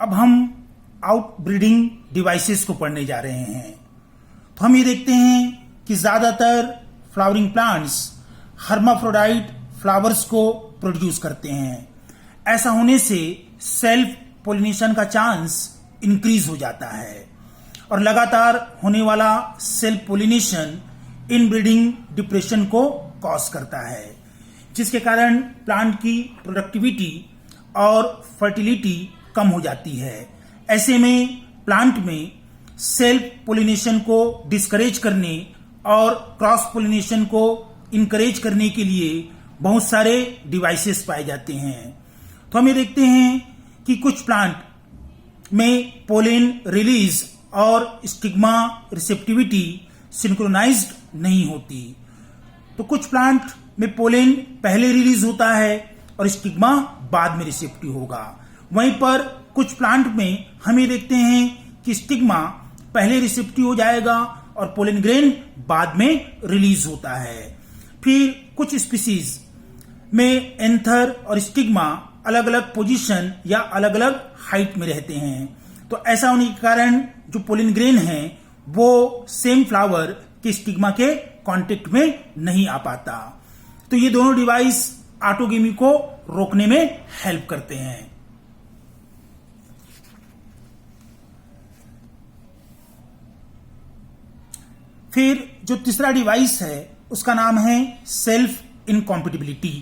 अब हम outbreeding devices को पढ़ने जा रहे हैं। तो हम ये देखते हैं कि ज्यादातर फ्लावरिंग प्लांट्स हर्माफ्रोडाइट फ्लावर्स को प्रोड्यूस करते हैं। ऐसा होने से सेल्फ पोलिनेशन का चांस इंक्रीज हो जाता है और लगातार होने वाला सेल्फ पोलिनेशन इनब्रीडिंग डिप्रेशन को कॉज करता है, जिसके कारण प्लांट की प्रोडक्टिविटी और फर्टिलिटी कम हो जाती है। ऐसे में प्लांट में सेल्फ पोलिनेशन को डिस्करेज करने और क्रॉस पोलिनेशन को इनकरेज करने के लिए बहुत सारे डिवाइसेस पाए जाते हैं। तो हम ये देखते हैं कि कुछ प्लांट में पोलेन रिलीज और स्टिग्मा रिसेप्टिविटी सिंक्रोनाइज्ड नहीं होती। तो कुछ प्लांट में पोलेन पहले रिलीज होता है और स्टिग्मा बाद में रिसेप्टिव होगा। वहीं पर कुछ प्लांट में हम ये देखते हैं कि स्टिग्मा पहले रिसेप्टिव हो जाएगा और पोलेन ग्रेन बाद में रिलीज होता है। फिर कुछ स्पीसीज में एंथर और स्टिग्मा अलग अलग पोजीशन या अलग अलग हाइट में रहते हैं। तो ऐसा होने के कारण जो पोलेन ग्रेन है वो सेम फ्लावर के स्टिग्मा के कांटेक्ट में नहीं आ पाता। तो ये दोनों डिवाइस ऑटोगेमी को रोकने में हेल्प करते हैं। फिर जो तीसरा डिवाइस है उसका नाम है सेल्फ इनकॉम्पिटिबिलिटी।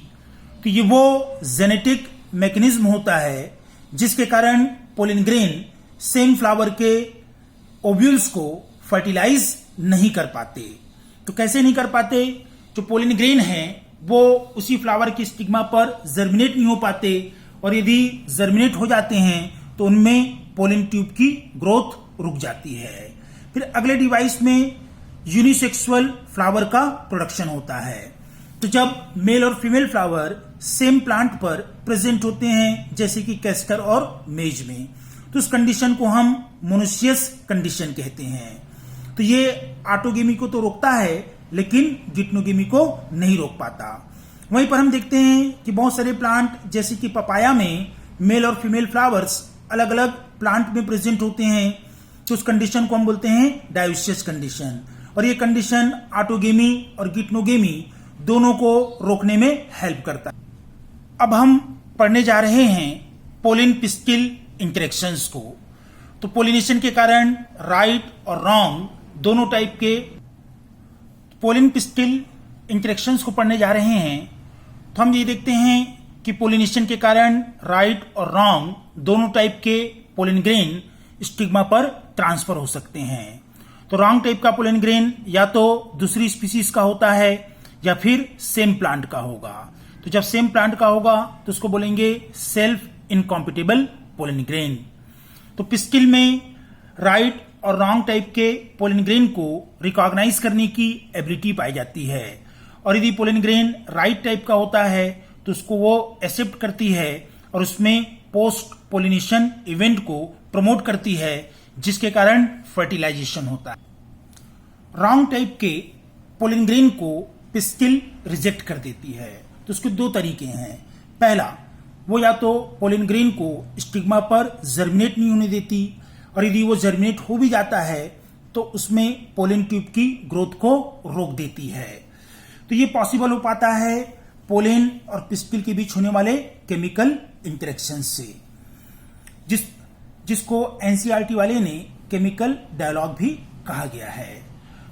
तो ये वो जेनेटिक मैकेनिज्म होता है जिसके कारण पोलेन ग्रेन सेम फ्लावर के ओव्यूल्स को फर्टिलाइज नहीं कर पाते। तो कैसे नहीं कर पाते? जो पोलेन ग्रेन है वो उसी फ्लावर की स्टिग्मा पर जर्मिनेट नहीं हो पाते और यदि जर्मिनेट हो जाते हैं तो उनमें पोलेन ट्यूब की ग्रोथ रुक जाती है। फिर अगले डिवाइस में यूनिसेक्सुअल फ्लावर का प्रोडक्शन होता है। तो जब मेल और फीमेल फ्लावर सेम प्लांट पर प्रेजेंट होते हैं जैसे कि कैस्टर और मेज में, तो उस कंडीशन को हम मोनोसियस कंडीशन कहते हैं। तो ये ऑटोगेमी को तो रोकता है लेकिन गिटनोगेमी को नहीं रोक पाता। वहीं पर हम देखते हैं कि बहुत सारे प्लांट जैसे कि पपाया में मेल और फीमेल फ्लावर्स अलग अलग प्लांट में प्रेजेंट होते हैं। तो उस कंडीशन को हम बोलते हैं डायोसियस कंडीशन और ये कंडीशन ऑटोगेमी और गिटनोगेमी दोनों को रोकने में हेल्प करता है। अब हम पढ़ने जा रहे हैं पोलिन पिस्टिल इंटरेक्शंस को। तो पोलिनेशन के कारण राइट और रॉन्ग दोनों टाइप के पोलिन पिस्टिल इंटरेक्शंस को पढ़ने जा रहे हैं। तो हम ये देखते हैं कि पोलिनेशन के कारण राइट और रॉन्ग दोनों टाइप के पोलिन ग्रेन स्टिग्मा पर ट्रांसफर हो सकते हैं। तो रॉन्ग टाइप का पोलेन ग्रेन या तो दूसरी स्पीसीज का होता है या फिर सेम प्लांट का होगा। तो जब सेम प्लांट का होगा तो उसको बोलेंगे सेल्फ इनकॉम्पिटिबल पोलेन ग्रेन। तो पिस्टिल में राइट और रॉन्ग टाइप के पोलेन ग्रेन को रिकॉग्नाइज करने की एबिलिटी पाई जाती है और यदि पोलेन ग्रेन राइट टाइप का होता है तो उसको वो एक्सेप्ट करती है और उसमें पोस्ट पोलिनेशन इवेंट को प्रमोट करती है जिसके कारण फर्टिलाइजेशन होता है। रॉन्ग टाइप के पोलेन ग्रेन को पिस्टिल रिजेक्ट कर देती है। तो उसके दो तरीके हैं। पहला, वो या तो पोलेन ग्रेन को स्टिग्मा पर जर्मिनेट नहीं होने देती और यदि वो जर्मिनेट हो भी जाता है तो उसमें पोलेन ट्यूब की ग्रोथ को रोक देती है। तो ये पॉसिबल हो पाता है पोलेन और पिस्टिल के बीच होने वाले केमिकल इंटरेक्शन से, जिसको एनसीईआरटी वाले ने केमिकल डायलॉग भी कहा गया है।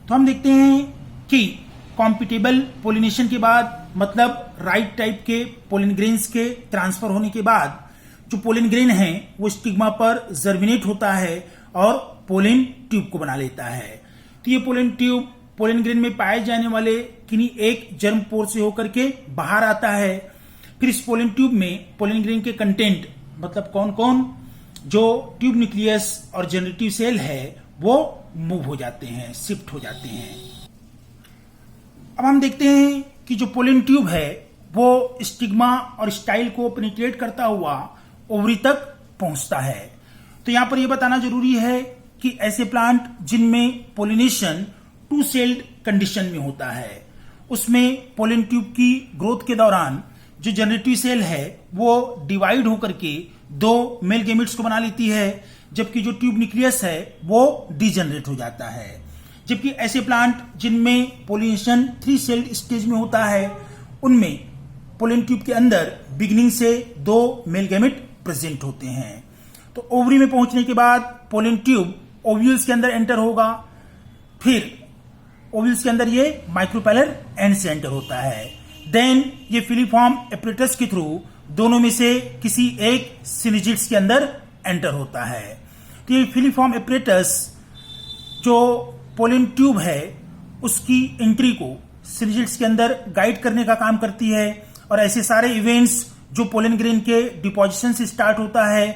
तो हम देखते हैं कि कॉम्पिटेबल पोलिनेशन के बाद मतलब राइट टाइप के पोलेन ग्रेन्स के ट्रांसफर होने के बाद जो पोलेन ग्रेन है वो स्टिग्मा पर जर्मिनेट होता है और पोलेन ट्यूब को बना लेता है। तो ये पोलेन ट्यूब पोलेन ग्रेन में पाए जाने वाले किन्हीं एक जर्म पोर से होकर के बाहर आता है। फिर इस पोलेन ट्यूब में पोलेन ग्रेन के कंटेंट मतलब कौन कौन जो ट्यूब न्यूक्लियस और जनरेटिव सेल है वो मूव हो जाते हैं, शिफ्ट हो जाते हैं। अब हम देखते हैं कि जो पोलेन ट्यूब है वो स्टिग्मा और स्टाइल को पेनिट्रेट करता हुआ ओवरी तक पहुंचता है। तो यहां पर यह बताना जरूरी है कि ऐसे प्लांट जिनमें पोलिनेशन टू सेल्ड कंडीशन में होता है उसमें पोलेन ट्यूब की ग्रोथ के दौरान जो जनरेटिव सेल है वो डिवाइड होकर के दो मेल गेमिट्स को बना लेती है, जबकि जो ट्यूब न्यूक्लियस है वो डीजनरेट हो जाता है। जबकि ऐसे प्लांट जिनमें पोलिनेशन 3 सेल्ड स्टेज में होता है, उनमें पोलन ट्यूब के अंदर बिगिनिंग से 2 मेल गैमेट प्रेजेंट होते हैं। तो ओवरी में पहुंचने के बाद पोलन ट्यूब ओव्यूल्स के अंदर एंटर होगा, फिर ओव्यूल्स के अंदर ये माइक्रोपेलर एंड से एंटर होता है। देन ये फिलीफॉर्म एपरेटस के थ्रू दोनों में से किसी एक सिलिजिट्स के अंदर एंटर होता है। तो ये फिलीफॉर्म एपरेटस जो पोलन ट्यूब है उसकी एंट्री को सिलिजिट्स के अंदर गाइड करने का काम करती है, और ऐसे सारे इवेंट्स जो पोलन ग्रेन के डिपोजिशन से स्टार्ट होता है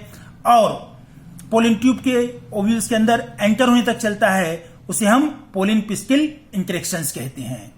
और पोलन ट्यूब के ओव्यूल्स के अंदर एंटर होने तक चलता है, उसे हम पोलन पिस्टिल इंटरेक्शंस कहते हैं।